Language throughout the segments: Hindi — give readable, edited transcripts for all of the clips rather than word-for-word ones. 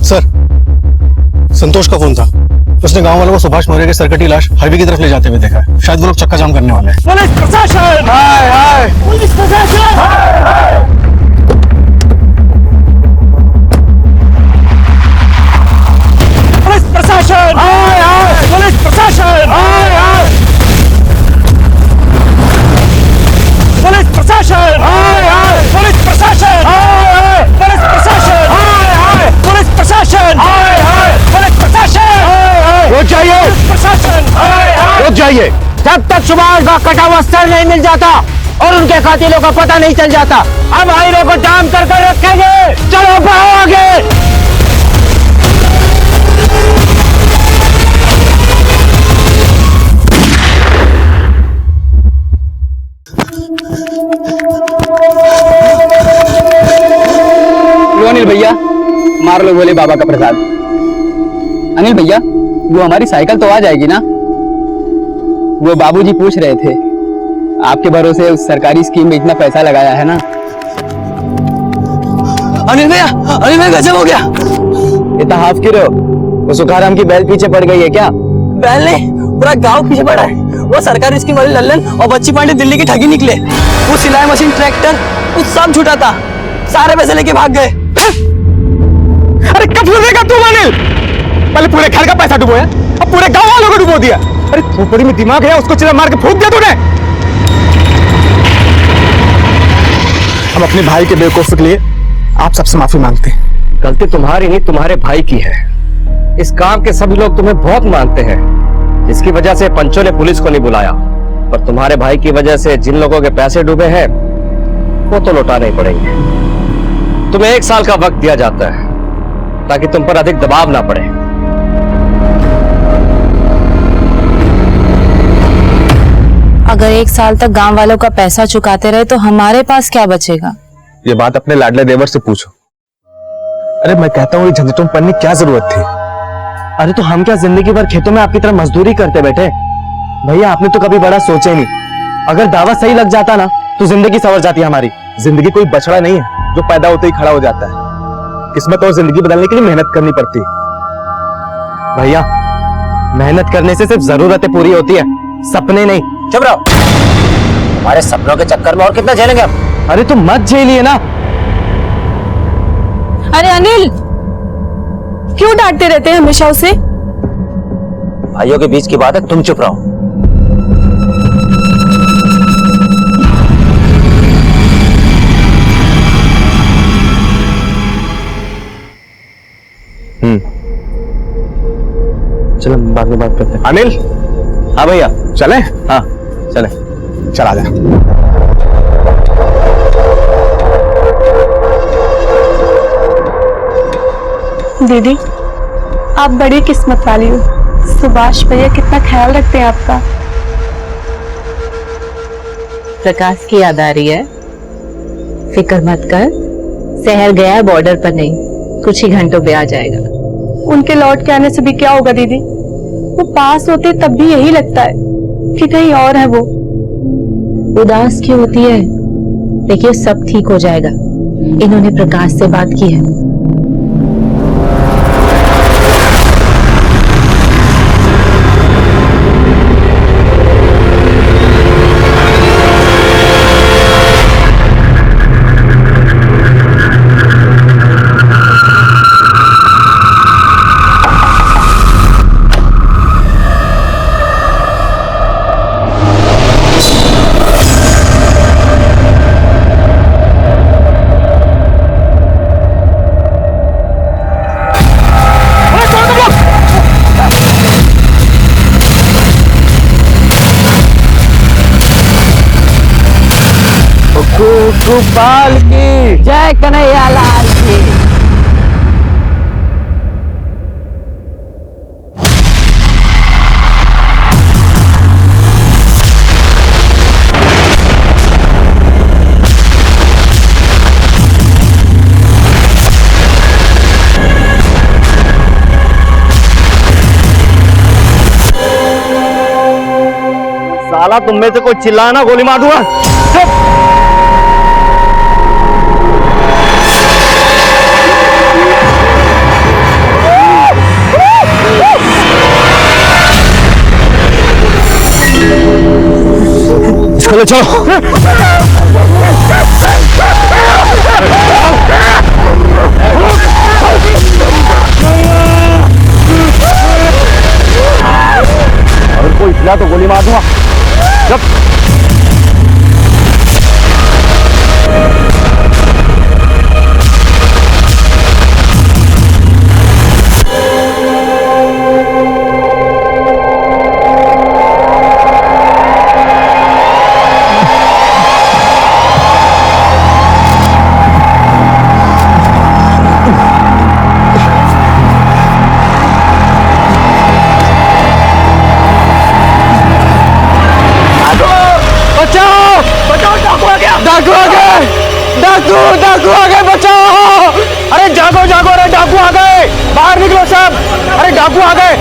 सर, संतोष का फोन था। उसने गांव वालों को सुभाष मौर्य के सर कटी लाश हाईवे की तरफ ले जाते हुए देखा है। शायद वो लोग चक्का जाम करने वाले हैं। पुलिस प्रशासन! हाय हाय! पुलिस प्रशासन! हाय हाय! पुलिस प्रशासन! हाय हाय! पुलिस प्रशासन! हाय हाय! पुलिस प्रशासन! हाय हाय! पुलिस प्रशासन! हाय हाय! पुलिस प्रशासन! हाय हाय! पुलिस प्रशासन! हाय हाय! पुलिस प्रशासन! हाय हाय! रुक जाइए! पुलिस प्रशासन! हाय हाय! रुक जाइए! जब तक सुभाष का कटा हुआ सर नहीं मिल जाता और उनके कातिलों का पता नहीं चल जाता, हम हाईवे को जाम कर रखेंगे। चलो बढ़ो आगे। अनिल भैया, मार लो बोले बाबा का प्रसाद। अनिल भैया, वो हमारी साइकिल तो आ जाएगी ना? वो बाबूजी पूछ रहे थे, आपके भरोसे उस सरकारी स्कीम में इतना पैसा लगाया है ना। अनिल भैया गजब हो गया। इतना हाफ क्यों रहे हो? वो सुखाराम की बैल पीछे पड़ गई है क्या? बैल नहीं, पूरा गांव पीछे पड़ा है। वो सरकारी स्कीम वाले लल्लन और बच्ची पांडे दिल्ली की ठगी निकले। वो सिलाई मशीन, ट्रैक्टर, कुछ सब छूटा था, सारे पैसे लेके भाग गए। अरे कब लुटेगा तू अनिल? पहले पूरे घर का पैसा डुबोया, अब पूरे गांव वालों को डुबो दिया। अरे खोपड़ी में दिमाग है, उसको चिल्ला मार के फूंक दिया तूने। हम अपने भाई के बेवकूफी के लिए आप सबसे माफी मांगते हैं। गलती तुम्हारी नहीं, तुम्हारे भाई की है। इस काम के सभी लोग तुम्हें बहुत मानते हैं, जिसकी वजह से पंचों ने पुलिस को नहीं बुलाया। पर तुम्हारे भाई की वजह से जिन लोगों के पैसे डूबे हैं वो तो लौटाने ही पड़ेंगे। तुम्हें 1 साल का वक्त दिया जाता है ताकि तुम पर अधिक दबाव ना पड़े। अगर 1 साल तक गांव वालों का पैसा चुकाते रहे तो हमारे पास क्या बचेगा? ये बात अपने लाडले देवर से पूछो। अरे मैं कहता हूँ ये झंझटों में पड़ने की क्या जरूरत थी? अरे तो हम क्या जिंदगी भर खेतों में आपकी तरह मजदूरी करते बैठे? भैया आपने तो कभी बड़ा सोचा ही नहीं। अगर दावा सही लग जाता ना तो जिंदगी संवर जाती हमारी। जिंदगी कोई बछड़ा नहीं है जो पैदा होते ही खड़ा हो जाता है। किस्मत और जिंदगी बदलने के लिए मेहनत करनी पड़ती है। भैया मेहनत करने से सिर्फ जरूरतें पूरी होती है, सपने नहीं। चुप रहो, हमारे सपनों के चक्कर में और कितना झेलेंगे हम? अरे तुम मत झेलिए ना। अरे अनिल, क्यों डांटते रहते हैं हमेशा उसे? भाइयों के बीच की बात है, तुम चुप रहो। चलो बाद में बात करते हैं। अनिल, हाँ भैया चले? हाँ चले। चला जा। दीदी, आप बड़ी किस्मत वाली हो। सुभाष भैया कितना ख्याल रखते हैं आपका। प्रकाश की याद आ रही है? फिक्र मत कर, शहर गया बॉर्डर पर नहीं, कुछ ही घंटों में आ जाएगा। उनके लौट के आने से भी क्या होगा दीदी? वो पास होते तब भी यही लगता है कि कहीं और है वो। उदास क्यों होती है? देखिए सब ठीक हो जाएगा। इन्होंने प्रकाश से बात की है। गोपाल की जय, कन्हैया लाल की। साला तुम में से कोई चिल्लाना, गोली मार दूंगा। चुप। चलो चलो। अगर कोई हिला तो गोली मार दूंगा। डाकू आ गए, बचाओ! अरे जागो जागो, अरे डाकू आ गए, बाहर निकलो सब! अरे डाकू आ गए!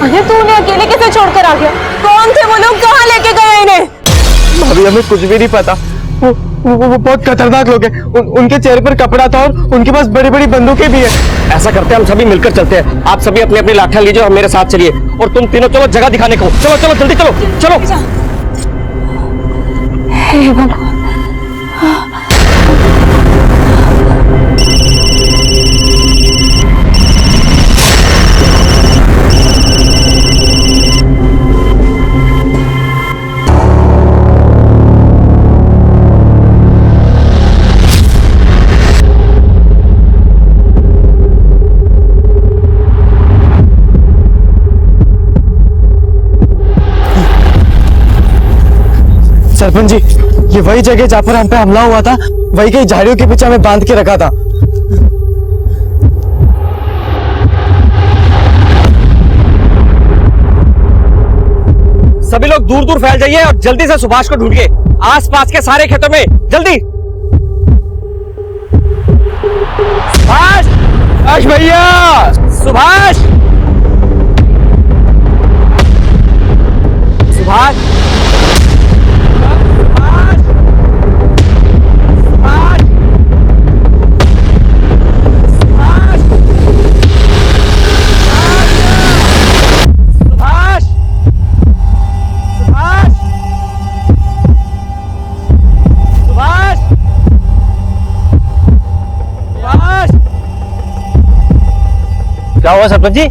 अरे तू उन्हें अकेले कैसे छोड़कर आ गया? कौन थे वो लोग, कहाँ लेके गए इन्हें? भाभी हमें कुछ भी नहीं पता। वो बहुत खतरनाक लोग हैं। उनके चेहरे पर कपड़ा था और उनके पास बड़ी बड़ी बंदूकें भी हैं। ऐसा करते हैं, हम सभी मिलकर चलते हैं। आप सभी अपनी अपनी लाठियां लीजिए और मेरे साथ चलिए। और तुम तीनों चलो जगह दिखाने को। चलो चलो जल्दी चलो चलो। हे भगवान। सरपंच जी, ये वही जगह जहाँ पर हम पे हमला हुआ था, वही कई झाड़ियों के पीछे हमें बांध के रखा था। सभी लोग दूर दूर फैल जाइए और जल्दी से सुभाष को ढूंढिए, आसपास के सारे खेतों में, जल्दी। सुभाष! सुभाष भैया! सुभाष! सुभाष! क्या हुआ सरपंच जी?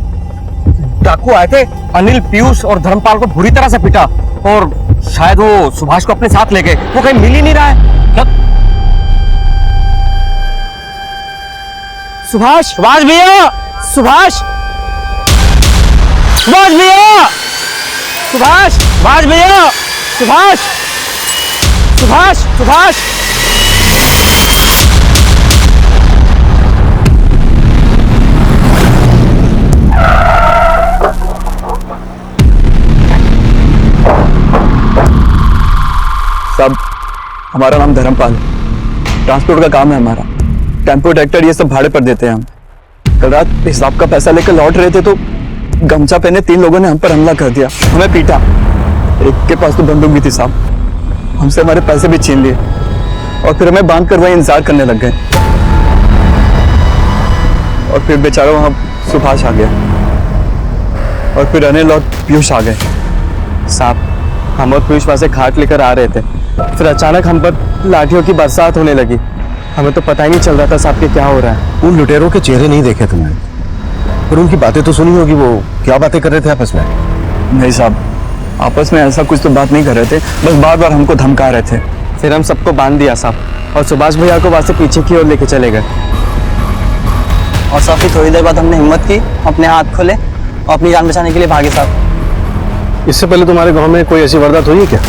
डाकू आए थे, अनिल, पीयूष और धर्मपाल को बुरी तरह से पीटा और शायद वो सुभाष को अपने साथ ले गए। वो कहीं मिल ही नहीं रहा है। क्या? सुभाष! सुभाष भैया! सुभाष! सुभाष भैया! सुभाष! सुभाष भैया! सुभाष! सुभाष! सुभाष! साहब, हमारा नाम धर्मपाल है। ट्रांसपोर्ट का काम है हमारा। टेम्पो, ट्रैक्टर ये सब भाड़े पर देते हैं हम। कल रात हिसाब का पैसा लेकर लौट रहे थे तो गमछा पहने 3 लोगों ने हम पर हमला कर दिया, हमें पीटा। एक के पास तो बंदूक भी थी साहब। हमसे हमारे पैसे भी छीन लिए और फिर हमें बांध कर वहीं इंतजार करने लग गए। और फिर बेचारा वहां सुभाष आ गया और फिर अनिल और पीयूष आ गए। साहब, हम और पीयूष वहां से खाट लेकर आ रहे थे, फिर अचानक हम पर लाठियों की बरसात होने लगी। हमें तो पता ही नहीं चल रहा था साहब कि क्या हो रहा है। उन लुटेरों के चेहरे नहीं देखे तुमने, पर उनकी बातें तो सुनी होगी। वो क्या बातें कर रहे थे आपस में? नहीं साहब, आपस में ऐसा कुछ तो बात नहीं कर रहे थे, बस बार बार हमको धमका रहे थे। फिर हम सबको बांध दिया साहब और सुभाष भैया को वहां से पीछे की ओर लेके चले गए। और साफी थोड़ी देर बाद हमने हिम्मत की, अपने हाथ खोले और अपनी जान बचाने के लिए भागे साहब। इससे पहले तुम्हारे गांव में कोई ऐसी वारदात हुई है क्या?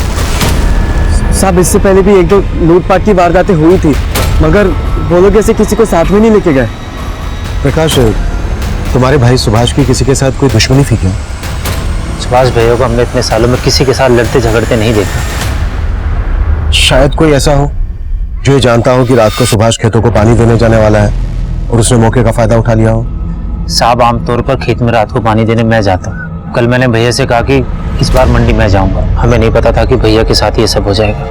साहब, इससे पहले भी 1-2 लूटपाट की वारदातें हुई थी, मगर वो लोग ऐसे किसी को साथ में नहीं लेके गए। प्रकाश, तुम्हारे भाई सुभाष की किसी के साथ कोई दुश्मनी थी क्या? सुभाष भैया को हमने इतने सालों में किसी के साथ लड़ते झगड़ते नहीं देखा। शायद कोई ऐसा हो जो ये जानता हो कि रात को सुभाष खेतों को पानी देने जाने वाला है और उसने मौके का फायदा उठा लिया हो। साहब, आमतौर पर खेत में रात को पानी देने मैं जाता हूँ। कल मैंने भैया से कहा कि इस बार मंडी में जाऊंगा। हमें नहीं पता था कि भैया के साथ ये सब हो जाएगा।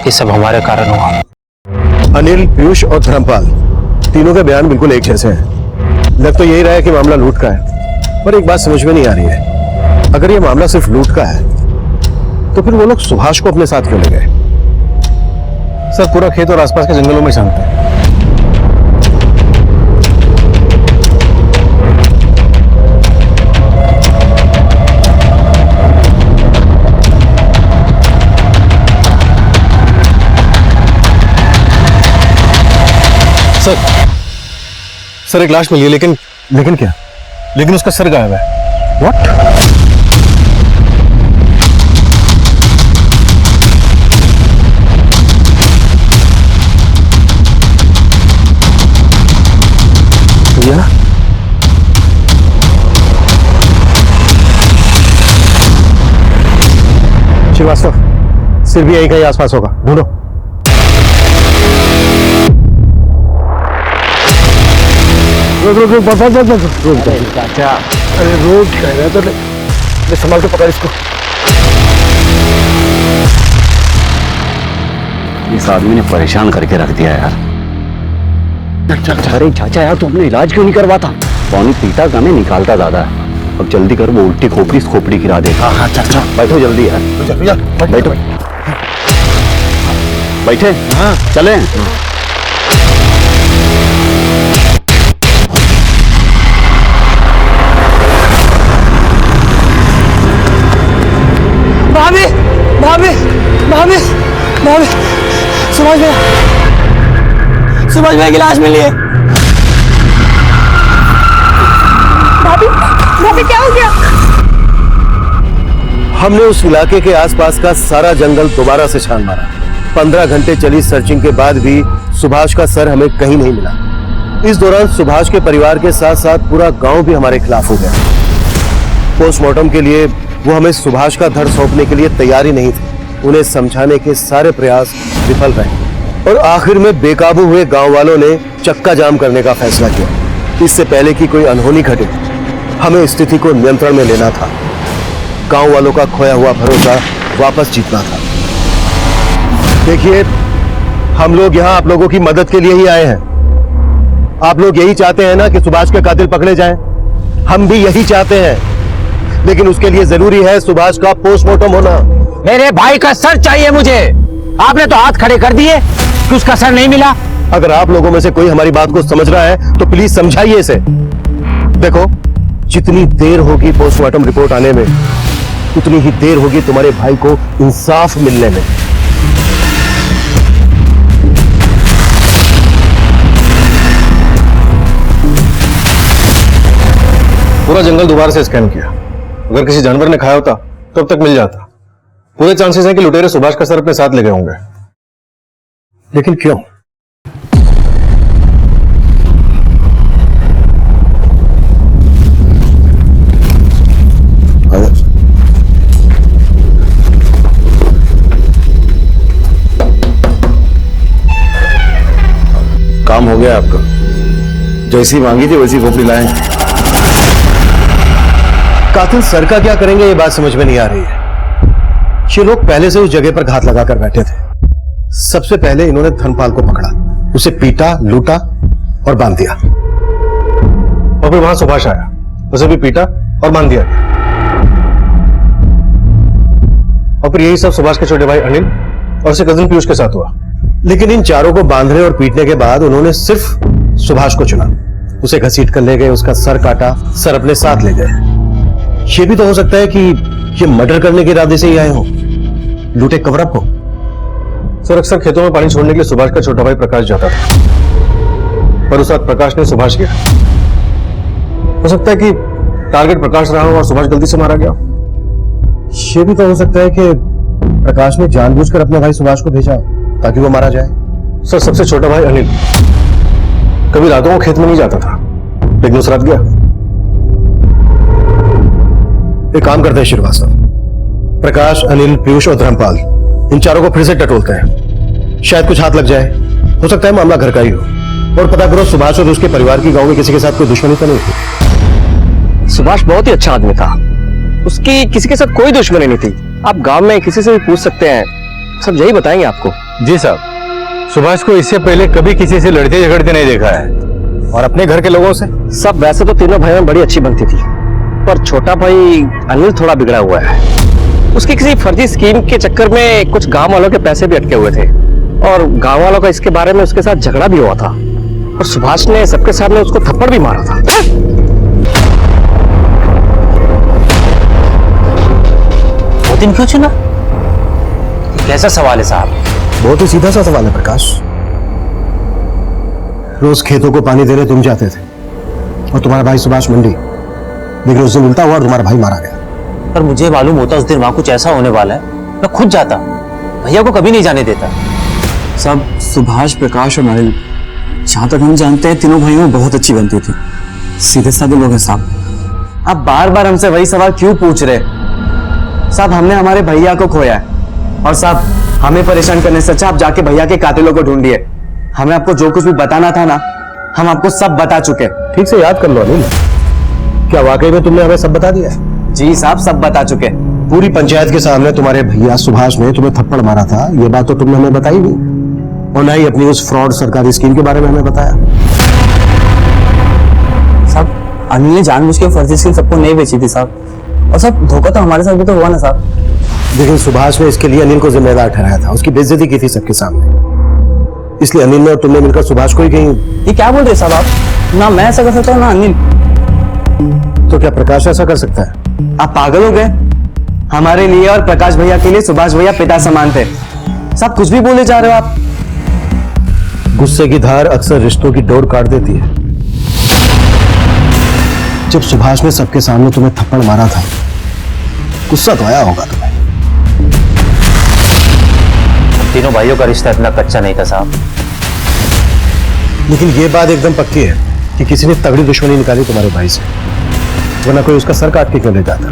ये सब हमारे कारण हुआ। अनिल, पीयूष और धर्मपाल तीनों के बयान बिल्कुल एक जैसे हैं। लग तो यही रहा है कि मामला लूट का है। पर एक बात समझ में नहीं आ रही है, अगर ये मामला सिर्फ लूट का है तो फिर वो लोग सुभाष को अपने साथ क्यों ले गए? सर पूरा खेत और आसपास के जंगलों में शांत है। सर एक लाश मिली है, लेकिन क्या? लेकिन उसका सर गायब है। व्हाट? भैया श्रीवास्तव, सिर्फ भी यही कहीं आसपास होगा, ढूंढो। रोक चाचा, अरे रोक कह रहा तो ले संभाल के पकड़ इसको। इस आदमी ने परेशान करके रख दिया यार। अरे चाचा यार, तू अपने इलाज क्यों नहीं करवाता? पानी पीता कम है, निकालता ज्यादा है। अब जल्दी कर, वो उल्टी खोपड़ी गिरा देगा। हाँ चाचा, बैठो जल्दी यार, बैठो बैठे। हाँ चले। भाभी भाभी भाभी भाभी, सुभाष भाई की लाश मिली है। भाभी भाभी क्या हो गया? हमने उस इलाके के आसपास का सारा जंगल दोबारा से छान मारा। 15 घंटे चली सर्चिंग के बाद भी सुभाष का सर हमें कहीं नहीं मिला। इस दौरान सुभाष के परिवार के साथ साथ पूरा गांव भी हमारे खिलाफ हो गया। पोस्टमार्टम के लिए वो हमें सुभाष का धड़ सौंपने के लिए तैयार ही नहीं थे। उन्हें समझाने के सारे प्रयास विफल रहे और आखिर में बेकाबू हुए गांव वालों ने चक्का जाम करने का फैसला किया। इससे पहले कि कोई अनहोनी घटे, हमें स्थिति को नियंत्रण में लेना था। गांव वालों का खोया हुआ भरोसा वापस जीतना था। देखिए, हम लोग यहाँ आप लोगों की मदद के लिए ही आए हैं। आप लोग यही चाहते हैं ना कि सुभाष के कातिल पकड़े जाएं? हम भी यही चाहते हैं, लेकिन उसके लिए जरूरी है सुभाष का पोस्टमार्टम होना। मेरे भाई का सर चाहिए मुझे। आपने तो हाथ खड़े कर दिए कि उसका सर नहीं मिला। अगर आप लोगों में से कोई हमारी बात को समझ रहा है तो प्लीज समझाइए इसे। देखो, जितनी देर होगी पोस्टमार्टम रिपोर्ट आने में, उतनी ही देर होगी तुम्हारे भाई को इंसाफ मिलने में। पूरा जंगल दोबारा से स्कैन किया। अगर किसी जानवर ने खाया होता तो अब तक मिल जाता। पूरे चांसेस हैं कि लुटेरे सुभाष का सर अपने साथ ले गए होंगे। लेकिन क्यों? काम हो गया आपका। जैसी मांगी थी वैसी खोपड़ी लाए। कातिल सर का क्या करेंगे ये बात समझ में नहीं आ रही है। ये लोग पहले से उस जगह पर घात लगाकर बैठे थे। सबसे पहले इन्होंने धनपाल को पकड़ा, उसे पीटा, लूटा और बांध दिया। और फिर वहां सुभाष आया, उसे भी पीटा और बांध दिया गया। और फिर यही सब सुभाष के छोटे भाई अनिल और उसके कजिन पीयूष के साथ हुआ। लेकिन इन चारों को बांधने और पीटने के बाद उन्होंने सिर्फ सुभाष को चुना। उसे घसीट कर ले गए, उसका सर काटा, सर अपने साथ ले गए। ये भी तो हो सकता है कि ये मर्डर करने के इरादे से ही आए हो, लूटे कवर अप हो। सर, अक्सर खेतों में पानी छोड़ने के लिए सुभाष का छोटा भाई प्रकाश जाता था, पर उस रात प्रकाश ने सुभाष किया। हो सकता है कि टारगेट प्रकाश रहा हो और सुभाष गलती से मारा गया। ये भी तो हो सकता है कि प्रकाश ने जानबूझकर अपने भाई सुभाष को भेजा ताकि वो मारा जाए। सर, सबसे छोटा भाई अनिल कभी रातों को खेत में नहीं जाता था, लेकिन उस रात गया। एक काम करते हैं श्रीवास्तव, प्रकाश, अनिल, पीयूष और धर्मपाल, इन चारों को फिर से टटोलते हैं। शायद कुछ हाथ लग जाए। हो सकता है मामला घर का ही हो। और पता करो सुभाष और उसके परिवार की गांव में किसी के साथ कोई दुश्मनी तो नहीं थी। सुभाष बहुत ही अच्छा आदमी था, उसकी किसी के साथ कोई दुश्मनी नहीं थी। आप गांव में किसी से भी पूछ सकते हैं, सब यही बताएंगे आपको। जी साहब, सुभाष को इससे पहले कभी किसी से लड़ते झगड़ते नहीं देखा है। और अपने घर के लोगों से? सब वैसे तो तीनों भाइयों में बड़ी अच्छी बनती थी, पर छोटा भाई अनिल थोड़ा बिगड़ा हुआ है। उसकी किसी फर्जी स्कीम के चक्कर में कुछ गांव वालों के पैसे भी अटके हुए थे और गांव वालों का इसके बारे में उसके साथ झगड़ा भी हुआ था और सुभाष ने सबके सामने उसको थप्पड़ भी मारा था। वो दिन क्यों चुना? कैसा सवाल है साहब? बहुत ही सीधा सा सवाल है प्रकाश। रोज खेतों को पानी देने तुम जाते थे और तुम्हारा भाई सुभाष मंडी, लेकिन उस दिन उल्टा हुआ और तुम्हारा भाई मारा गया। पर मुझे मालूम होता उस दिन वहां कुछ ऐसा होने वाला है, मैं खुद जाता, भैया को कभी नहीं जाने देता। साहब सुभाष, प्रकाश और अनिल, जहां तक हम जानते हैं तीनों भाइयों में बहुत अच्छी बनती थी। सीधे साधे लोग हैं साहब। आप बार बार हमसे वही सवाल क्यों पूछ रहे? साहब हमने हमारे भैया को खोया है और साहब हमें परेशान करने से अच्छा आप जाके भैया के कातिलों को ढूंढिए। हमें आपको जो कुछ भी बताना था ना, हम आपको सब बता चुके। ठीक से याद कर लो अनिल, क्या वाकई में तुमने हमें सब बता दिया? जी साहब, सब बता चुके। पूरी पंचायत के सामने तुम्हारे भैया सुभाष ने तुम्हें थप्पड़ मारा था, ये बात तो तुमने हमें बताई नहीं और ना ही अपनी उस फ्रॉड सरकारी स्कीम के बारे में हमें बताया। साहब अनिल ने जानबूझ के फर्जी स्कीम सबको नहीं बेची थी साहब, और सब धोखा तो हमारे साथ भी तो हुआ ना साहब। लेकिन सुभाष ने इसके लिए अनिल को जिम्मेदार ठहराया था, उसकी बेइज्जती की थी सबके सामने, इसलिए अनिल ने और तुमने मिलकर सुभाष को ही कहीं। ये क्या बोल रहे साहब आप? ना मैं ऐसा कर सकता हूँ ना अनिल। तो क्या प्रकाश ऐसा कर सकता है? आप पागल हो गए? हमारे लिए और प्रकाश भैया के लिए सुभाष भैया पिता समान थे। साहब कुछ भी बोले जा रहे हो आप। गुस्से की धार अक्सर रिश्तों की डोर काट देती है। जब सुभाष ने सबके सामने तुम्हें थप्पड़ मारा था, गुस्सा तो आया होगा तुम्हें। तीनों भाइयों का रिश्ता इतना कच्चा नहीं था साहब। लेकिन ये बात एकदम पक्की है कि किसी ने तगड़ी दुश्मनी निकाली तुम्हारे भाई से, वरना कोई उसका सर काट के क्यों ले जाता?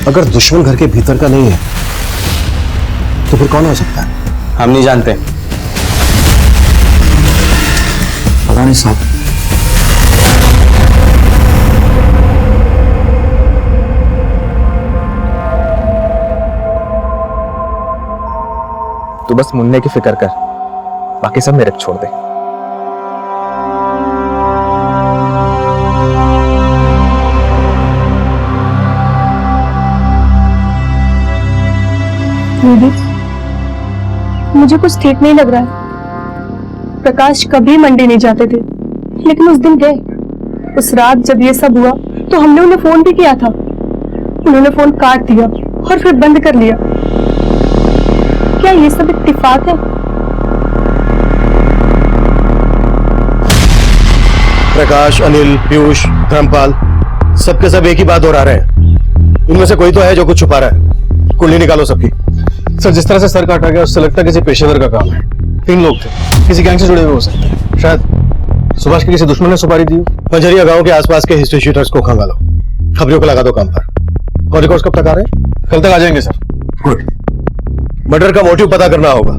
अगर दुश्मन घर के भीतर का नहीं है तो फिर कौन हो सकता है? हम नहीं जानते। पता नहीं साहब। तू बस मुन्ने की फिक्र कर, बाकी सब मेरे पे छोड़ दे। दीदी, मुझे कुछ ठीक नहीं लग रहा है। प्रकाश कभी मंडी नहीं जाते थे, लेकिन उस दिन गए। उस रात जब ये सब हुआ तो हमने उन्हें फोन भी किया था, उन्होंने फोन काट दिया और फिर बंद कर लिया। क्या ये सब इत्तेफाक है? प्रकाश, अनिल, पीयूष, धर्मपाल, सबके सब एक ही बात दोहरा रहे हैं। इनमें से कोई तो है जो कुछ छुपा रहा है। कुंडली निकालो सबकी। सर जिस तरह से सर काटा गया उससे लगता है किसी पेशेवर का काम है। 3 लोग थे, किसी गैंग से जुड़े हुए हो सकते हैं। शायद सुभाष के किसी दुश्मन ने सुपारी दी। पंजरिया गांव के आसपास के हिस्ट्री शीटर्स को खंगालो, खबरों को लगा दो काम पर। और रिकॉर्ड्स कब तक आ रहे हैं? कल तक आ जाएंगे सर। गुड। मर्डर का मोटिव पता करना होगा,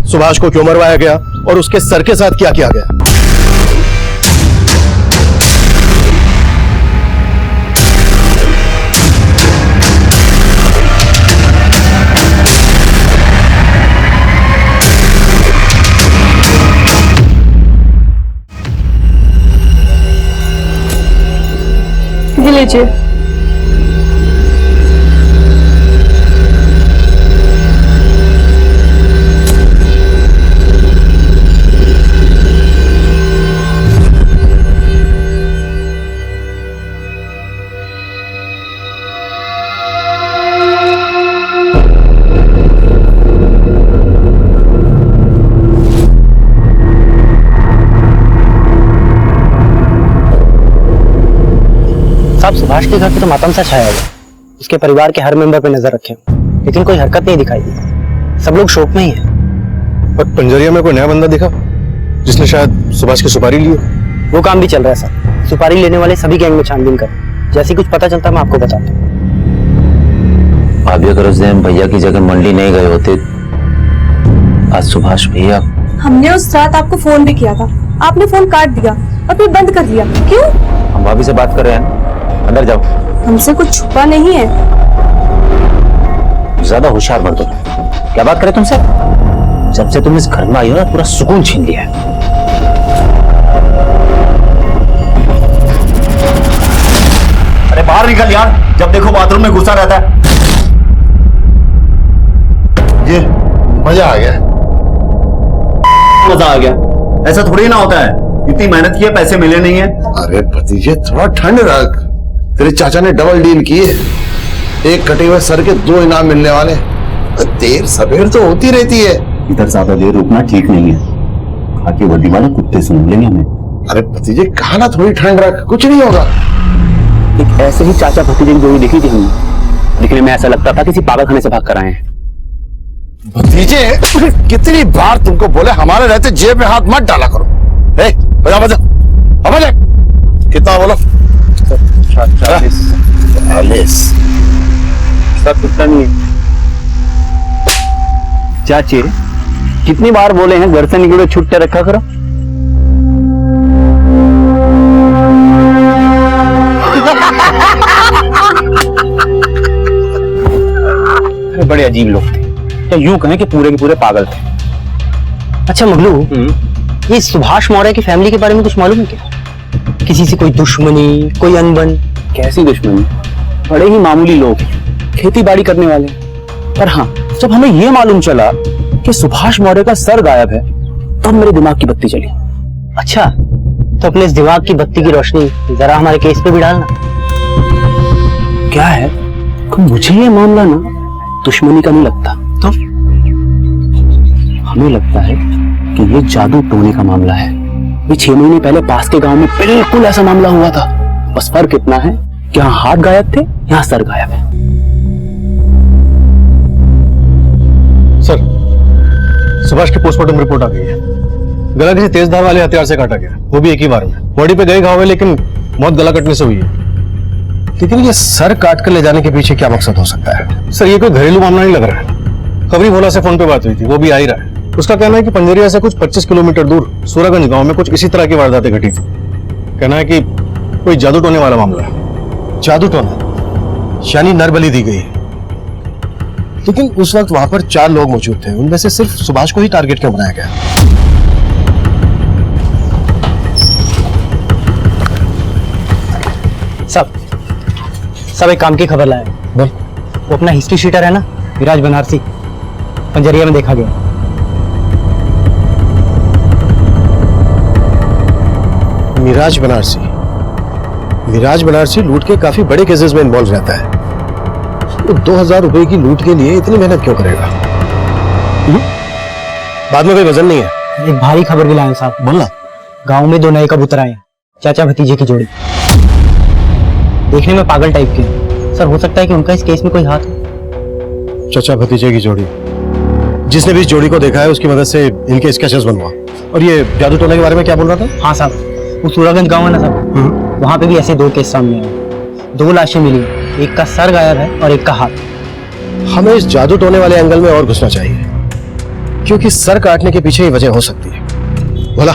सुभाष को क्यों मरवाया गया और उसके सर के साथ क्या किया गया। ये लीजिए। साहब सुभाष के घर पे तो मातम सा छाया हुआ, उसके परिवार के हर मेंबर पे नजर रखे, लेकिन कोई हरकत नहीं दिखाई दी। सब लोग शोक में ही है। पर पंजरिया में कोई नया बंदा दिखा जिसने शायद सुभाष की सुपारी ली हो? वो काम भी चल रहा है सर। सुपारी लेने वाले सभी गैंग में छानबीन कर, जैसे कुछ पता चलता मैं आपको बताता हूँ। अभी अगर उस दिन भैया की जगह मंडी नहीं गए होते, आज सुभाष भैया। हमने उस रात आपको फोन भी किया था, आपने फोन काट दिया और फिर बंद कर दिया। क्यों? हम भाभी से बात कर रहे हैं, अंदर जाओ। हमसे कुछ छुपा नहीं है। ज्यादा होशियार मत दो। क्या बात करें तुमसे? जब से तुम इस घर में आई हो ना, पूरा सुकून छीन लिया है। यार, जब देखो बाथरूम में घुसा रहता है। ये मजा आ गया। मजा आ गया? ऐसा थोड़ी ना होता है, इतनी मेहनत की है, पैसे मिले नहीं है। अरे भतीजे थोड़ा ठंड रख, तेरे चाचा ने डबल डील की है। एक कटे हुए सर के 2 इनाम मिलने वाले। देर सवेर तो होती रहती है। इधर ज्यादा देर रुकना ठीक नहीं है, आके वर्दी वाले कुत्ते सुन लेंगे हमें। अरे भतीजे कहा ना थोड़ी ठंड रख, कुछ नहीं होगा। एक ऐसे ही चाचा भतीजे की जोड़ी देखी थी हमने, दिखने में ऐसा लगता था किसी पागल खाने से भाग कर आए हैं। भतीजे कितनी बार तुमको बोले हमारे रहते जेब में हाथ मत डाला करो। बजा बजा बजा, कितना बोलो? 40। सब कुछ नहीं है। चाची कितनी बार बोले हैं घर से निकले छुट्टे रखा करो। बड़े अजीब लोग थे, या यूं कहें कि पूरे के पूरे पागल थे। अच्छा मगलू, ये सुभाष मौर्य की फैमिली के बारे में कुछ मालूम है क्या? किसी से कोई दुश्मनी, कोई अनबन? कैसी दुश्मनी? बड़े ही मामूली लोग, खेती बाड़ी करने वाले। पर हाँ, जब हमें यह मालूम चला कि सुभाष मौर्य का सर गायब है, तब मेरे दिमाग की बत्ती चली। अच्छा, तो अपने इस दिमाग की बत्ती की रोशनी जरा हमारे केस पे भी डालना। क्या है कि मुझे ये मामला ना दुश्मनी का नहीं लगता, तो हमें लगता है कि ये जादू टोने का मामला है। ये 6 महीने पहले पास के गांव में बिल्कुल ऐसा मामला हुआ था। बस फर्क इतना है कि यहाँ हाथ गायब थे, यहाँ सर गायब है। सर, सुभाष की पोस्टमार्टम रिपोर्ट आ गई है। गला किसी तेज धार वाले हथियार से काटा गया, वो भी एक ही बार में। बॉडी पे गए घाव है, लेकिन मौत गला कटने से हुई है। लेकिन ये सर काट कर ले जाने के पीछे क्या मकसद हो सकता है? सर, ये कोई घरेलू मामला नहीं लग रहा है। खबरी भोला से फोन पे बात हुई थी, वो भी आ ही रहा है। उसका कहना है कि पंजरिया से कुछ 25 किलोमीटर दूर सूरागंज गांव में कुछ इसी तरह की वारदातें घटी थी। कहना है कि कोई जादू टोने वाला मामला है। जादू टोना, यानी नरबली दी गई। लेकिन उस वक्त वहां पर 4 लोग मौजूद थे, उनमें से सिर्फ सुभाष को ही टारगेट क्यों बनाया गया? सब एक काम की खबर लाए। बोल। वो अपना हिस्ट्री शीटर है ना, विराज बनारसी, पंजरिया में देखा गया। मिराज बनारसी? मिराज बनारसी लूट के काफी बड़े केसेस में इन्वॉल्व रहता है। तो 2000 रुपए की लूट के लिए इतनी मेहनत क्यों करेगा? बाद में कोई वजन नहीं है। एक भारी खबर भी लाए साहब। बोलना। गांव में 2 नए कबूतर आए हैं, चाचा भतीजे की जोड़ी। देखने में पागल टाइप के हैं। सर, हो सकता है कि उनका इस केस में कोई हाथ हो। चाचा भतीजे की जोड़ी? जिसने भी इस जोड़ी को देखा है उसकी मदद से इनके स्केचेस बनवा। और ये जादू टोने के बारे में क्या बोल रहा था? हाँ साहब, वो सूरागंज गांव है ना साहब, वहां पे भी ऐसे 2 केस सामने आए। 2 लाशें मिली, एक का सर गायब है और एक का हाथ। हमें इस जादू टोने वाले एंगल में और घुसना चाहिए, क्योंकि सर काटने के पीछे ही वजह हो सकती है। भोला,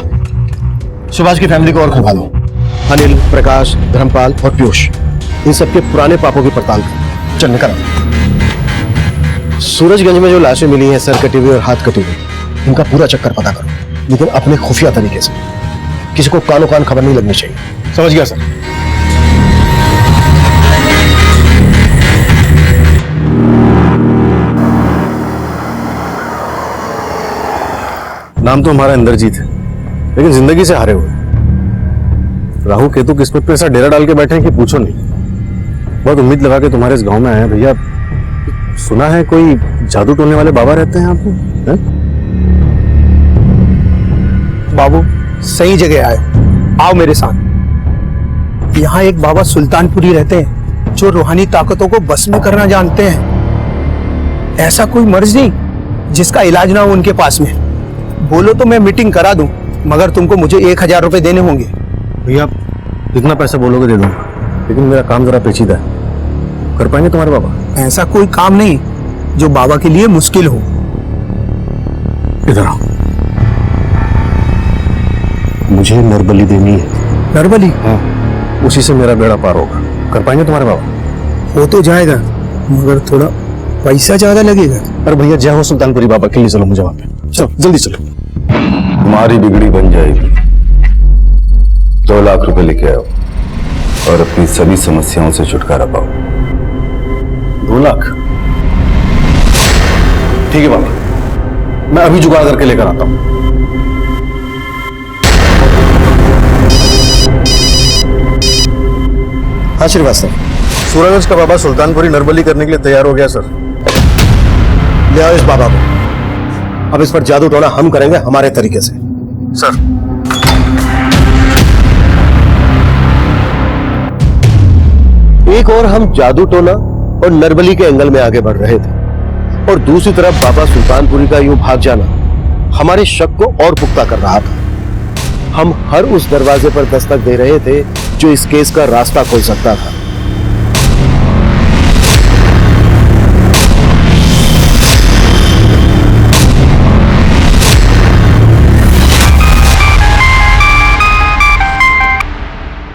सुभाष की फैमिली को और खंगालो। अनिल, प्रकाश, धर्मपाल और पीयूष, इन सबके पुराने पापों की पड़ताल कर। चल निकल। सूरजगंज में जो लाशें मिली हैं, सर कटी हुई और हाथ कटी हुई, इनका पूरा चक्कर पता करो, लेकिन अपने खुफिया तरीके से। किसी को कानो कान खबर नहीं लगनी चाहिए। समझ गया सर। नाम तो हमारा इंद्रजीत है, लेकिन जिंदगी से हारे हुए। राहु केतु किस्मत पे ऐसा डेरा डाल के बैठे हैं कि पूछो नहीं। बहुत उम्मीद लगा के तुम्हारे इस गांव में आए हैं भैया। सुना है कोई जादू टोने वाले बाबा रहते हैं आपको? बाबू सही जगह आए, आओ मेरे साथ। यहाँ एक बाबा सुल्तानपुरी रहते हैं जो रूहानी ताकतों को बस में करना जानते हैं। ऐसा कोई मर्ज नहीं जिसका इलाज ना हो उनके पास में। बोलो तो मैं मीटिंग करा दूं, मगर तुमको मुझे 1000 रुपए देने होंगे। भैया जितना पैसा बोलोगे दे दूंगा, लेकिन मेरा काम जरा पेचीदा है। कर पाएंगे तुम्हारे बाबा? ऐसा कोई काम नहीं जो बाबा के लिए मुश्किल हो। इधर आओ। मुझे नरबली देनी है। नरबली? हाँ, उसी से मेरा बेड़ा पार होगा। कर पाएंगे तुम्हारे बाबा? हो तो जाएगा, मगर थोड़ा पैसा ज्यादा लगेगा। अरे भैया जय हो सुल्तानपुरी बाबा के लिए चलो मुझे वहां पे। चलो जल्दी चलो। तुम्हारी बिगड़ी बन जाएगी। 2 लाख रुपए लेके आओ। और अपनी सभी समस्याओं से छुटकारा पाओ। 2 लाख? ठीक है बाबा, मैं अभी जुगाड़ करके लेकर आता हूं। हाँ श्रीवास्तव, सूरज का बाबा सुल्तानपुरी नरबली करने के लिए तैयार हो गया सर। ले आओ इस बाबा को। अब इस पर जादू टोना हम करेंगे हमारे तरीके से। सर एक और हम जादू टोना और नरबली के एंगल में आगे बढ़ रहे थे और दूसरी तरफ बाबा सुल्तानपुरी का यूं भाग जाना हमारे शक को और पुख्ता कर रहा था। हम हर उस दरवाजे पर दस्तक दे रहे थे जो इस केस का रास्ता खोल सकता था।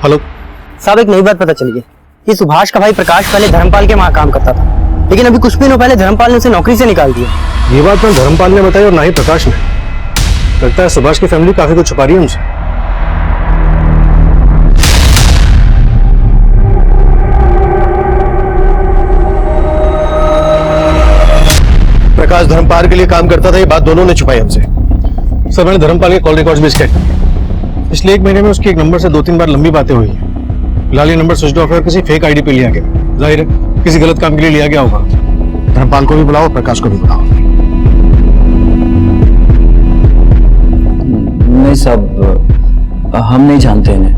हेलो साहब, एक नई बात पता चली है कि सुभाष का भाई प्रकाश पहले धर्मपाल के वहां काम करता था, लेकिन अभी कुछ दिनों पहले धर्मपाल ने उसे नौकरी से निकाल दिया। ये बात ना धर्मपाल ने बताई और ना ही प्रकाश ने। लगता है सुभाष की फैमिली काफी कुछ छुपा रही है हमसे। प्रकाश धर्मपाल के लिए काम करता था, ये बात दोनों ने छुपाई हमसे। सर मैंने धर्मपाल के कॉल रिकॉर्ड्स भी चेक किए। पिछले 1 महीने में उसके एक नंबर से 2-3 बार लंबी बातें हुई हैं। फिलहाल ये नंबर स्विच ऑफ है, किसी फेक आईडी पे लिया गया। जाहिर है किसी गलत काम के लिए लिया गया होगा। धर्मपाल को भी बुलाओ, प्रकाश को भी बुलाओ। नहीं साहब, हम नहीं जानते इन्हें।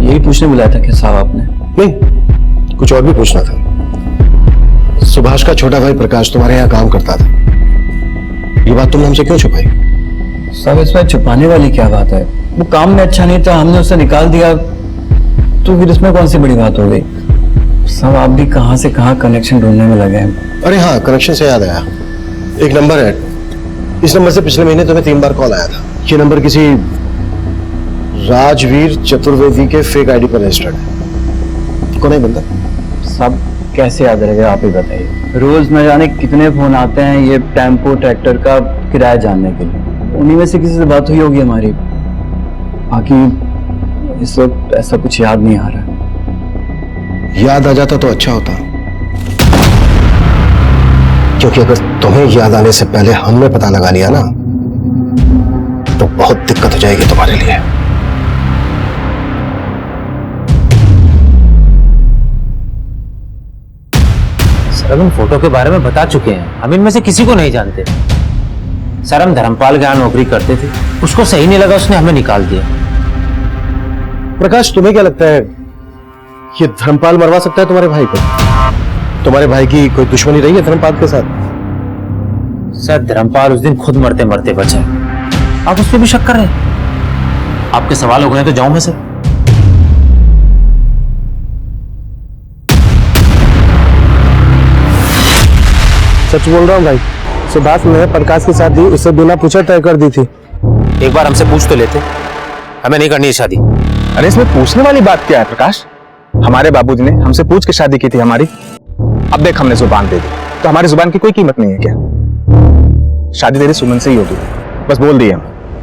यही पूछने बुलाया था क्या साहब आपने? नहीं, कुछ और भी पूछना था। सुभाष का छोटा भाई प्रकाश तुम्हारे यहाँ काम करता था, ये बात तुमने हमसे क्यों छुपाई? साहब इसमें छुपाने वाली क्या बात है? वो काम में अच्छा नहीं था, हमने उसे निकाल दिया, तो फिर इसमें कौन सी बड़ी बात हो गई? साहब आप भी कहां से कहां कनेक्शन ढूंढने में लगे हैं। अरे हाँ, कनेक्शन से याद आया, एक नंबर है, इस नंबर से पिछले महीने तुम्हें 3 बार कॉल आया था। ये नंबर किसी राजवीर चतुर्वेदी के फेक आईडी पर रजिस्टर्ड है। कौन है बंदा? साहब कैसे याद रहेगा, आप ही बताइए। रोज न जाने कितने फोन आते हैं ये टेम्पो ट्रैक्टर का किराया जानने के लिए। उन्हीं में से किसी से बात हुई होगी हमारी। बाकी इस वक्त ऐसा कुछ याद नहीं आ रहा। याद आ जाता तो अच्छा होता, क्योंकि अगर तुम्हें याद आने से पहले हमने पता लगा लिया ना, तो बहुत दिक्कत हो जाएगी तुम्हारे लिए। सर हम फोटो के बारे में बता चुके हैं, हम इनमें से किसी को नहीं जानते। सर हम धर्मपाल के यहाँ नौकरी करते थे, उसको सही नहीं लगा, उसने हमें निकाल दिया। प्रकाश तुम्हें क्या लगता है ये धर्मपाल मरवा सकता है तुम्हारे भाई को? तुम्हारे भाई की कोई दुश्मनी रही है धर्मपाल के साथ? सर धर्मपाल उस दिन खुद मरते मरते बचा, आप उस पर भी शक कर रहे हैं? आपके सवाल हो गए तो जाऊं मैं सर? सच बोल रहा हूँ भाई, सुभाष ने प्रकाश की शादी उससे बिना पूछे तय कर दी थी। एक बार हमसे पूछ तो लेते, हमें नहीं करनी है शादी। अरे इसमें पूछने वाली बात क्या है प्रकाश? हमारे बाबूजी ने हमसे पूछ के शादी की थी हमारी। अब देख हमने जुबान दे दी तो हमारी जुबान की कोई कीमत नहीं है क्या? शादी तेरी सुमन से ही होगी, बस बोल दिए हम।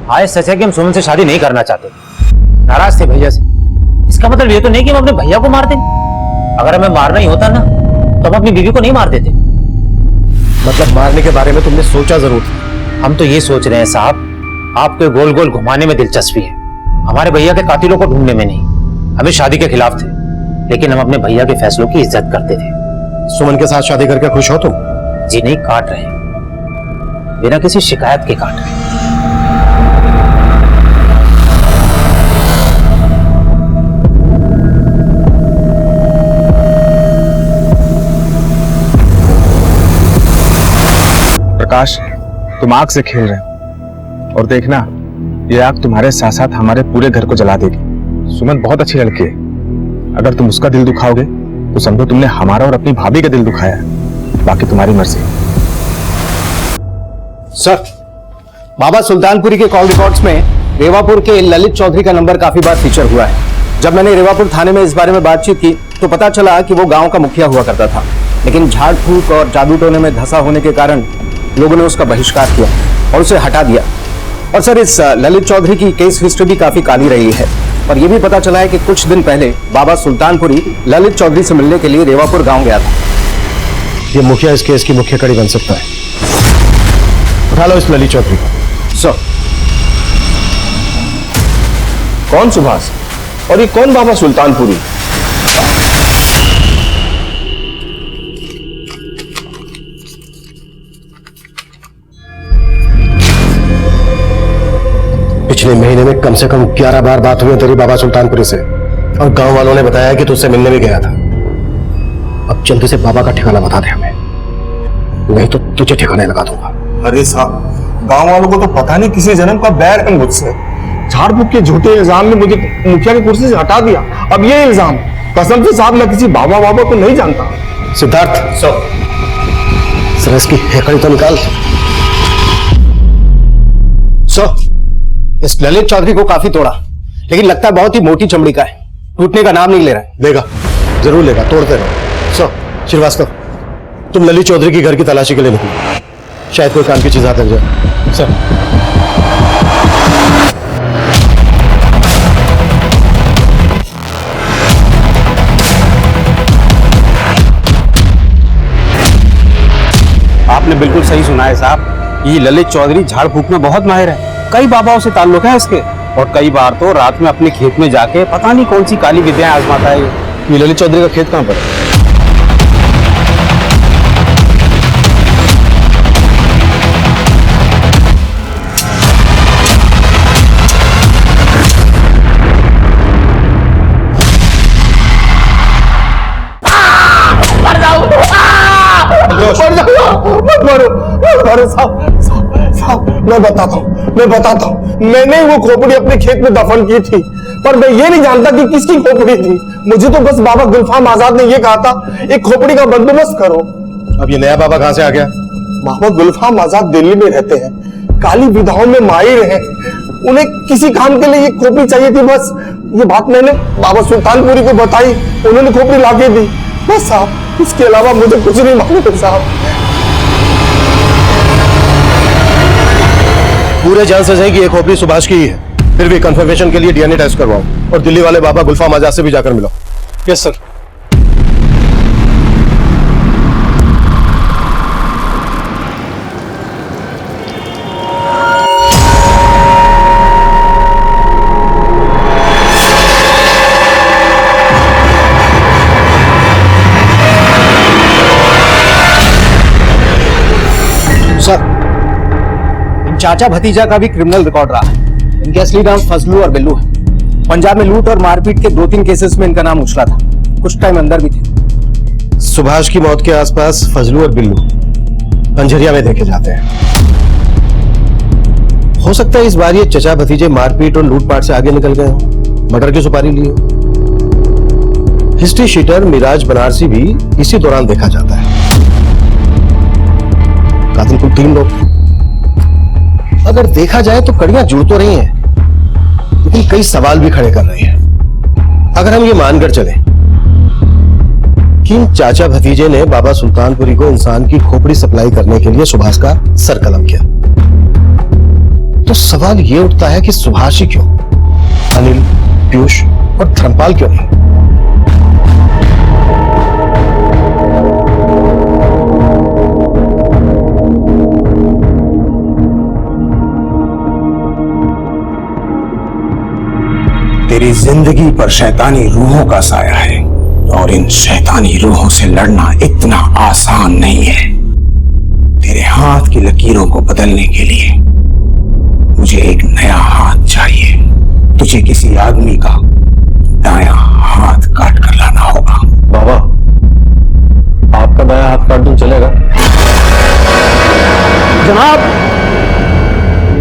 हाँ ये सच है कि हम सुमन से शादी नहीं करना चाहते, नाराज थे भैया से। इसका मतलब ये तो नहीं कि हम अपने भैया को मार दें। अगर हमें मारना ही होता ना तो हम अपनी बीवी को नहीं मार देते। मतलब मारने के बारे में तुमने सोचा जरूर था? हम तो ये सोच रहे हैं साहब, आपको गोल गोल घुमाने में दिलचस्पी है, हमारे भैया के कातिलों को ढूंढने में नहीं। हमें शादी के खिलाफ थे, लेकिन हम अपने भैया के फैसलों की इज्जत करते थे। सुमन के साथ शादी करके खुश हो तुम? जी नहीं, काट रहे हैं, बिना किसी शिकायत के काट रहे हैं। प्रकाश तुम आग से खेल रहे हो, और देखना ये आग तुम्हारे साथ साथ हमारे पूरे घर को जला देगी। सुमन बहुत अच्छी लड़की है, अगर तुम उसका दिल दुखाओगे तो समझो तुमने हमारा और अपनी भाभी का दिल दुखाया है। बाकी तुम्हारी मर्जी। सर बाबा सुल्तानपुरी के कॉल रिकॉर्ड्स में रेवापुर के ललित चौधरी का नंबर काफी बार फीचर हुआ है। जब मैंने रेवापुर थाने में इस बारे में बातचीत की तो पता चला कि वो गांव का मुखिया हुआ करता था, लेकिन झाड़ फूक और जादू टोने में धंसा होने के कारण लोगों ने उसका बहिष्कार किया और उसे हटा दिया। और सर इस ललित चौधरी की केस हिस्ट्री भी काफी काली रही है। और ये भी पता चला है कि कुछ दिन पहले बाबा सुल्तानपुरी ललित चौधरी से मिलने के लिए रेवापुर गांव गया था। ये मुखिया इस केस की मुख्य कड़ी बन सकता है। उठा लो इस ललित चौधरी को। सर, कौन सुभाष और ये कौन बाबा सुल्तानपुरी? पिछले महीने में कम से कम 11 बार बात हुई है तेरी बाबा सुल्तानपुरी से, और गांव वालों ने बताया कि तुझसे मिलने भी गया था। अब जल्दी से बाबा का ठिकाना बता दे हमें, नहीं तो तुझे ठिकाने लगा दूंगा। अरे साहब, गांव वालों को तो पता नहीं किसी जन्म का बैर है मुझसे। झाड़ फूक के झूठे इल्जाम में मुझे मुखिया की कुर्सी से हटा दिया। अब ये इल्जाम, कसम से साहब मैं किसी बाबा बाबा को नहीं जानता। सिद्धार्थ, सर इसकी हेकड़ी तो निकाल। इस ललित चौधरी को काफी तोड़ा, लेकिन लगता है बहुत ही मोटी चमड़ी का है, टूटने का नाम नहीं ले रहा है। लेगा, जरूर लेगा, तोड़ते रहो। श्रीवास्तव, तुम ललित चौधरी की घर की तलाशी के लिए निकलो, शायद कोई काम की चीज हाथ लग जाए। सर, आपने बिल्कुल सही सुना है साहब, ये ललित चौधरी झाड़ फूक में बहुत माहिर है। कई बाबाओं से ताल्लुक है इसके, और कई बार तो रात में अपने खेत में जाके पता नहीं कौन सी काली विद्याएं आजमाता है। ये ललित चौधरी का खेत कहां पर है? मत मारो। अरे साहब, मैं बताता हूँ, मैंने वो खोपड़ी अपने खेत में दफन की थी, पर मैं ये नहीं जानता कि किसकी खोपड़ी थी। मुझे तो बस बाबा गुलफाम आजाद ने ये कहा था, एक खोपड़ी का बंदोबस्त करो। अब ये नया बाबा कहां से आ गया? बाबा गुलफाम आजाद दिल्ली में रहते हैं, काली विधाओं में माहिर हैं। उन्हें किसी काम के लिए ये खोपड़ी चाहिए थी, बस ये बात मैंने बाबा सुल्तानपुरी को बताई, उन्होंने खोपड़ी लाके दी, बस साहब। इसके अलावा मुझे कुछ नहीं मालूम साहब। पूरे जान से कि ये खोपड़ी सुभाष की ही है, फिर भी कंफर्मेशन के लिए डीएनए टेस्ट करवाओ, और दिल्ली वाले बाबा गुलफाम आजाद से भी जाकर मिलो। Yes sir. सर, इन चाचा भतीजा का भी क्रिमिनल रिकॉर्ड रहा है। इनके असली नाम फजलू और बिल्लू है। पंजाब में लूट और मारपीट के 2-3 केसेस में इनका नाम उछला था, कुछ टाइम अंदर भी थे। सुभाष की मौत के आसपास फजलू और बिल्लू अंजरिया में देखे जाते हैं। हो सकता है इस बार ये चचा भतीजे मारपीट और लूटपाट से आगे निकल गए हों, मर्डर की सुपारी लिए। हिस्ट्री शीटर मिराज बनारसी भी इसी दौरान देखा जाता है। कातिल कुल 3 लोग थे। अगर देखा जाए तो कड़ियां जुड़ तो रही हैं, लेकिन कई सवाल भी खड़े कर रही हैं। अगर हम ये मानकर चले कि इन चाचा भतीजे ने बाबा सुल्तानपुरी को इंसान की खोपड़ी सप्लाई करने के लिए सुभाष का सर कलम किया, तो सवाल ये उठता है कि सुभाष ही क्यों, अनिल, पीयूष और धर्मपाल क्यों नहीं? तेरी जिंदगी पर शैतानी रूहों का साया है, और इन शैतानी रूहों से लड़ना इतना आसान नहीं है। तेरे हाथ की लकीरों को बदलने के लिए मुझे एक नया हाथ चाहिए। तुझे किसी आदमी का दायां हाथ काट कर लाना होगा। बाबा, आपका दायां हाथ काट दूं चलेगा? जनाब,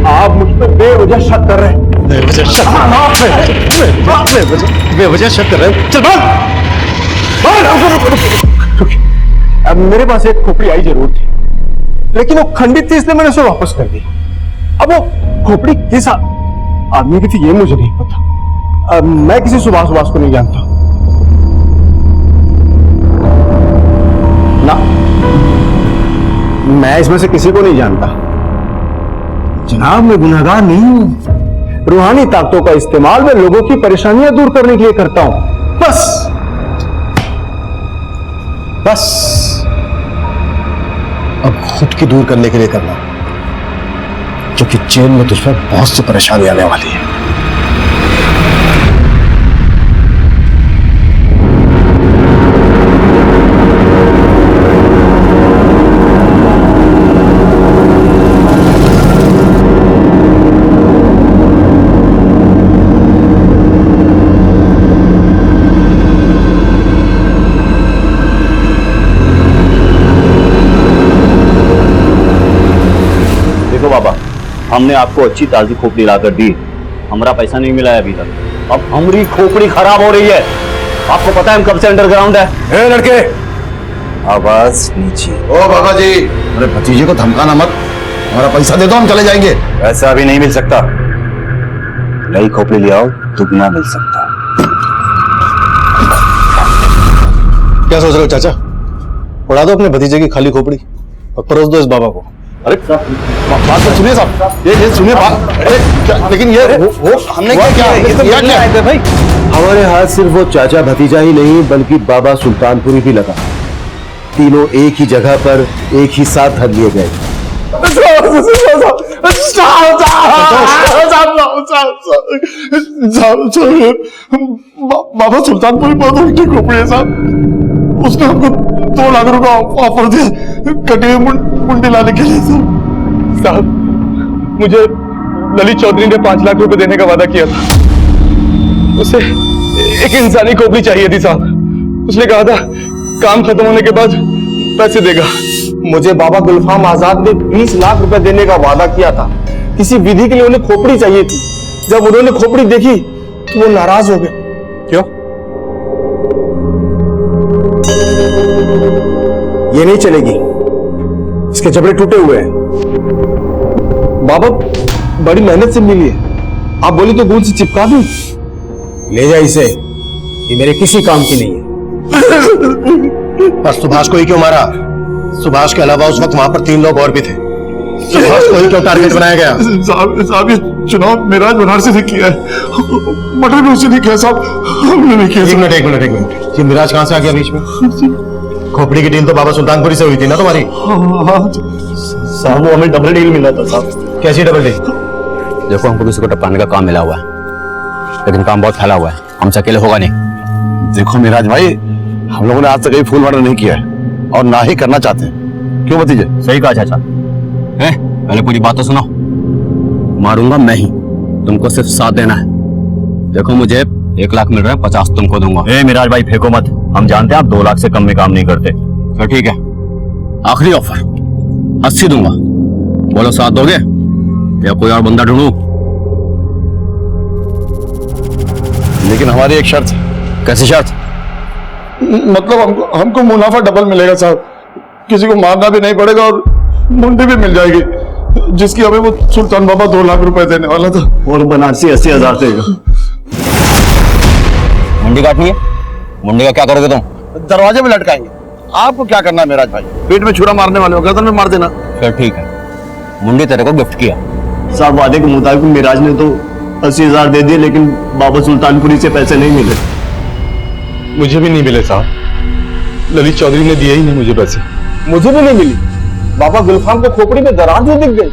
आप मुझ पर बेवजह शक कर रहे हैं। बेवजह शक कर रहे हैं? चल भाग। अब मेरे पास एक खोपड़ी आई जरूर थी, लेकिन वो खंडित थी, इसलिए मैंने उसे वापस कर दी। अब वो खोपड़ी किस आदमी की थी ये मुझे नहीं पता। अब मैं किसी सुभाष को नहीं जानता ना, मैं इसमें से किसी को नहीं जानता। जनाब, मैं गुनहगार नहीं हूं, रूहानी ताकतों का इस्तेमाल मैं लोगों की परेशानियां दूर करने के लिए करता हूं। बस बस अब खुद की दूर करने के लिए करना, क्योंकि जेल में तुझ पर बहुत सी परेशानी आने वाली है। देखो बाबा, हमने आपको अच्छी ताजी खोपड़ी लाकर दी, हमारा पैसा नहीं मिला है अभी तक। अब हमारी खोपड़ी खराब हो रही है। आपको पता है हम कब से अंडरग्राउंड है। ए लड़के, आवाज नीचे। ओ बाबा जी, अरे भतीजे को धमकाना मत, हमारा पैसा दे दो, हम चले जाएंगे। पैसा अभी नहीं मिल सकता, नई खोपड़ी ले आओ, दुगना मिल सकता। क्या सोच रहे हो चाचा? उड़ा दो अपने भतीजे की खाली खोपड़ी और परोस दो इस बाबा को। अरे बात तो सुनिए साहब, ये सुनिए बात। अरे लेकिन ये वो हमने क्या है भाई? हमारे हाथ सिर्फ वो चाचा भतीजा ही नहीं बल्कि बाबा सुल्तानपुरी भी लगा। तीनों एक ही जगह पर एक ही साथ धर लिए गए। बाबा सुल्तानपुरी बहुत उल्टी खोपड़ी है साहब। उसने हमको 2 लाख रुपए ऑफर दिया कटी हुई मुंडी लाने के लिए। साहब मुझे ललित चौधरी ने 5 लाख रुपए देने का वादा किया था। उसे एक इंसानी खोपड़ी चाहिए थी साहब। उसने कहा था काम खत्म होने के बाद पैसे देगा। मुझे बाबा गुलफाम आजाद ने 20 लाख रुपए देने का वादा किया था। किसी विधि के लिए उन्हें खोपड़ी चाहिए थी। जब उन्होंने खोपड़ी देखी तो वो नाराज हो गए। क्यों? ये नहीं चलेगी, इसके जबड़े टूटे हुए हैं। बाबा बड़ी मेहनत से मिली है, आप बोली तो गोंद से चिपका दूं। ले जा इसे, ये मेरे किसी काम की नहीं है। बस सुभाष को ही क्यों मारा? सुभाष के अलावा उस वक्त वहां पर 3 लोग और भी थे। सुभाष को ही क्यों टारगेट बनाया गया? साहब ये चुनाव मिराज बनारसी ने किया है, मटर भी उसी ने किया साहब, हमने नहीं किया। एक मिनट, ये मिराज कहां से आ गया बीच में? खोपड़ी की डील तो बाबा सुल्तानपुरी से हुई थी ना तुम्हारी? साहब वो हमें डबल डील मिला था साहब। कैसी डबल डील? देखो हमको किसी को टपकाने का काम मिला हुआ है, लेकिन काम बहुत फैला हुआ है, हमसे अकेले होगा नहीं। देखो मिराज भाई, हम लोगों ने आज तक कभी फूल मर्डर नहीं किया है और ना ही करना चाहते हैं। क्यों भतीजे? सही कहा चाचा। पहले पूरी बात तो सुनो। मारूंगा मैं ही, तुमको सिर्फ साथ देना है। देखो मुझे 1 लाख मिल रहा है, 50 तुमको दूंगा। मिराज भाई फेंको मत, हम जानते हैं आप 2 लाख से कम में काम नहीं करते। तो ठीक है, आखिरी ऑफर 80 दूंगा। बोलो साथ दोगे या कोई और बंदा ढूंढूं? लेकिन हमारी एक शर्त है। कैसी शर्त? मतलब हमको मुनाफा डबल मिलेगा साहब, किसी को मारना भी नहीं पड़ेगा और मुंडी भी मिल जाएगी, जिसकी हमें वो सुल्तान बाबा 2 लाख रुपए देने वाला था। और बनारसी 80,000 देगा। मुंडी काटनी है? मुंडी का क्या करोगे तुम? दरवाजे में लटकाएंगे। आपको क्या करना है मिराज भाई? पेट में छुरा मारने वाले हो, गर्दन में मार देना। फिर ठीक है, मुंडी तेरे को गिफ्ट किया। साहब वादे के मुताबिक मिराज ने तो 80,000 दे दिए, लेकिन बाबा सुल्तानपुरी से पैसे नहीं मिले। मुझे भी नहीं मिले साहब, ललित चौधरी ने दिए ही नहीं मुझे पैसे। मुझे भी नहीं मिली। बाबा गुलफाम को खोपड़ी में दरार भी दिख गई।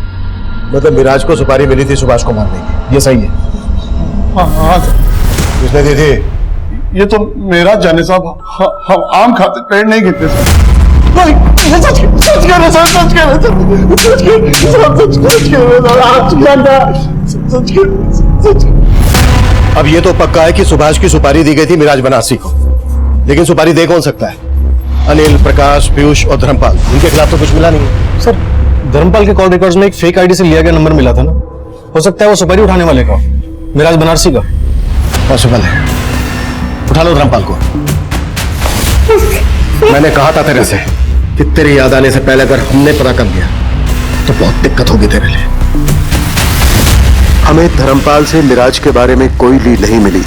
मतलब मिराज को सुपारी मिली थी सुभाष को मारने की, ये सही है? हाँ किसने दी थी? ये तो मेरा जाने साहब, हम आम खाते पेड़ नहीं गिरते साहब। सच कह रहे साहब, सच कह रहे। अब ये तो पक्का है कि सुभाष की सुपारी दी गई थी मिराज बनारसी को, लेकिन सुपारी दे कौन सकता है? अनिल, प्रकाश, पीयूष और धर्मपाल, इनके खिलाफ तो कुछ मिला नहीं। सर, धर्मपाल के कॉल रिकॉर्ड्स में एक फेक आईडी से लिया गया नंबर मिला था ना, हो सकता है वो सुपारी उठाने वाले का, मिराज बनारसी का। पॉसिबल है, उठा लो धर्मपाल को। मैंने कहा था तेरे से कि तेरी याद आने से पहले अगर हमने पता कर लिया तो बहुत दिक्कत होगी तेरे लिए। हमें धर्मपाल से मिराज के बारे में कोई लीड नहीं मिली,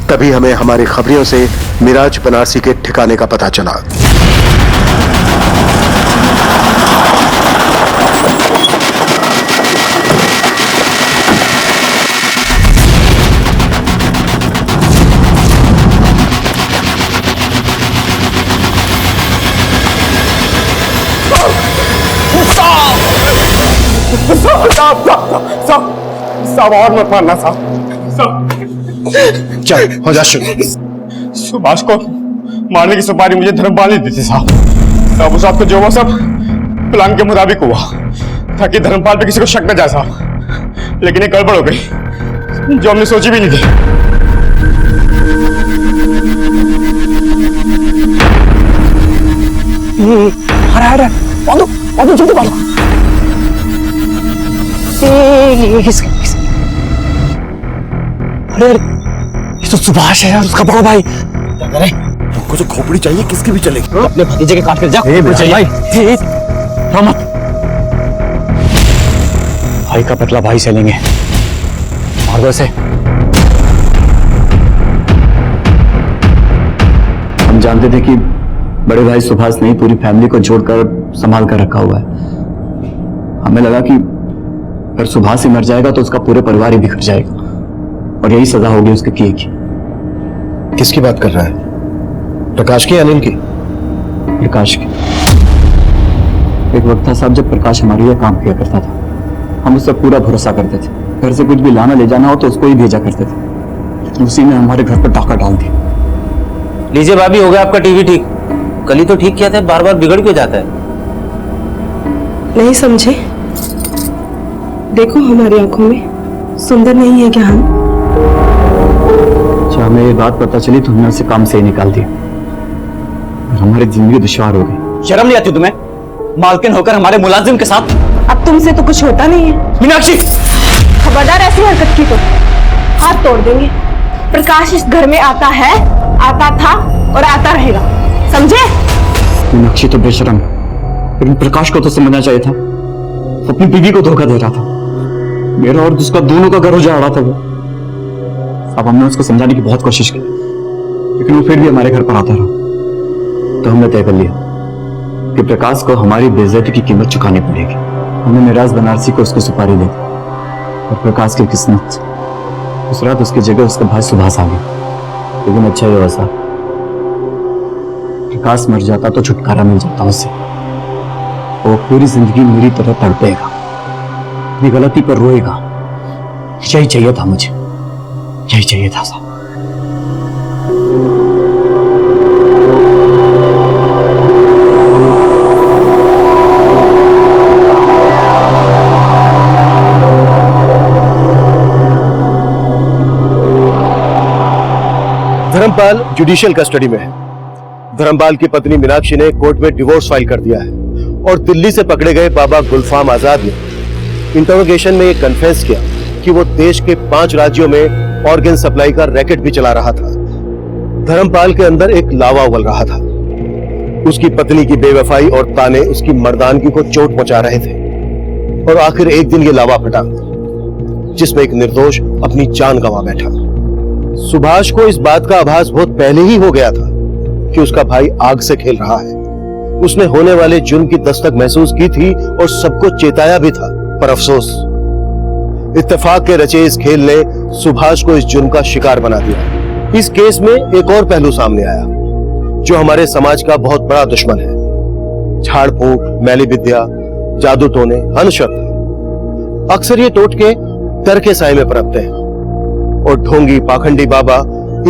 तभी हमें हमारे खबरियों से मिराज बनारसी के ठिकाने का पता चला। साहब और मत मारना साहब। चल हो जा शुरू। सुभाष को मारने की सुपारी मुझे धर्मपाल ने दी थी साहब। साहब उस आपको जो हुआ सब प्लान के मुताबिक हुआ ताकि धर्मपाल पे किसी को शक न जाए साहब, लेकिन ये गड़बड़ हो गई जो हमने सोची भी नहीं थी। आ रहा बांधो जल्दी बांधो। अरे ये तो सुभाष है यार, उसका बड़ा भाई। क्या करें? तुमको जो खोपड़ी चाहिए किसकी भी चलेगी। अपने भतीजे के काट कर जा। मत भाई का बदला भाई से लेंगे। मार दो इसे। हम जानते थे कि बड़े भाई सुभाष ने पूरी फैमिली को जोड़कर संभाल कर रखा हुआ है। हमें लगा कि अगर सुभाष ही मर जाएगा तो उसका पूरे परिवार ही बिखर जाएगा और यही सजा होगी उसके किए की। किसकी बात कर रहा है? प्रकाश की या अनिल की? प्रकाश की। एक वक्त था साहब जब प्रकाश हमारे लिए काम किया करता था। हम उस पर पूरा भरोसा करते थे। घर से कुछ भी लाना ले जाना हो तो उसको ही भेजा करते थे, लेकिन उसी ने हमारे घर पर डाका डाल दिया। लीजिए भाभी, हो गया आपका टीवी ठीक। कल ही तो ठीक किया था, बार बार बिगड़ क्यों जाता है? नहीं समझे? देखो हमारी आंखों में सुंदर नहीं है क्या हम? जब हमें ये बात पता चली तो हमने उसे काम से ही निकाल दिया और हमारी जिंदगी दुश्वार हो गई। शर्म नहीं आती तुम्हें? मालकिन होकर हमारे मुलाजिम के साथ। अब तुमसे तो कुछ होता नहीं है। मीनाक्षी, खबरदार ऐसी हरकत की तो हाथ तोड़ देंगे। प्रकाश इस घर में आता है, आता था और आता रहेगा, समझे? मीनाक्षी तो बेशरम, लेकिन प्रकाश को तो समझना चाहिए था। अपनी बीवी को धोखा दे रहा था। मेरा और उसका दोनों का घर उजाड़ रहा था वो। अब हमने उसको समझाने की बहुत कोशिश की, लेकिन वो फिर भी हमारे घर पर आता रहा। तो हमने तय कर लिया कि प्रकाश को हमारी बेइज्जती की कीमत चुकानी पड़ेगी। हमने मिराज बनारसी को उसकी सुपारी दी और प्रकाश की किस्मत उस रात उसकी जगह उसका भाई सुभाष आ गया। लेकिन अच्छा ही हुआ साहब, प्रकाश मर जाता तो छुटकारा मिल जाता उससे। वो पूरी जिंदगी मेरी तरह तड़पेगा, अपनी गलती पर रोएगा। यही चाहिए था मुझे, यही चाहिए था साहब। धर्मपाल जुडिशियल कस्टडी में है। धर्मपाल की पत्नी मीनाक्षी ने कोर्ट में डिवोर्स फाइल कर दिया है और दिल्ली से पकड़े गए बाबा गुलफाम आजाद ने इंटरोगेशन में यह कन्फेस किया कि वो देश के 5 राज्यों में ऑर्गन सप्लाई का रैकेट भी चला रहा था। धर्मपाल के अंदर एक लावा उबल रहा था। उसकी पत्नी की बेवफाई और ताने उसकी मर्दानगी को चोट पहुंचा रहे थे और आखिर एक दिन ये लावा फटा जिसमें एक निर्दोष अपनी जान गंवा बैठा। सुभाष को इस बात का आभास बहुत पहले ही हो गया था कि उसका भाई आग से खेल रहा है। उसने होने वाले जुर्म की दस्तक महसूस की थी और सबको चेताया भी था, पर अफसोस इत्तेफाक के रचे इस खेल ने सुभाष को इस जुर्म का शिकार बना दिया। इस केस में एक और पहलू सामने आया जो हमारे समाज का बहुत बड़ा दुश्मन है। झाड़ फूक, मैली विद्या, जादू टोने, अंधश्रद्धा। अक्सर ये टोटके डर के साए में पनपते हैं और ढोंगी पाखंडी बाबा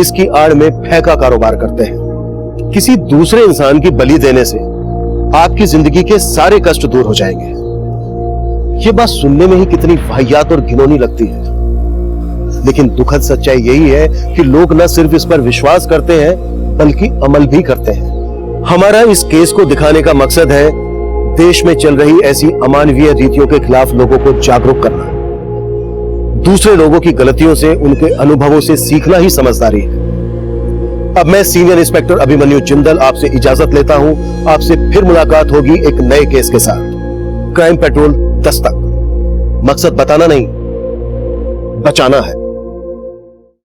इसकी आड़ में फैका कारोबार करते हैं। किसी दूसरे इंसान की बलि देने से आपकी जिंदगी के सारे कष्ट दूर हो जाएंगे। ये बात सुनने में ही कितनी वाहियात और घिनौनी लगती है, लेकिन दुखद सच्चाई यही है कि लोग न सिर्फ इस पर विश्वास करते हैं बल्कि अमल भी करते हैं। हमारा इस केस को दिखाने का मकसद है देश में चल रही ऐसी अमानवीय रीतियों के खिलाफ लोगों को जागरूक करना। दूसरे लोगों की गलतियों से, उनके अनुभवों से सीखना ही समझदारी है। अब मैं सीनियर इंस्पेक्टर अभिमन्यु जिंदल आपसे इजाजत लेता हूं। आपसे फिर मुलाकात होगी एक नए केस के साथ। Crime petrol Dastak. मकसद बताना नहीं, बचाना है।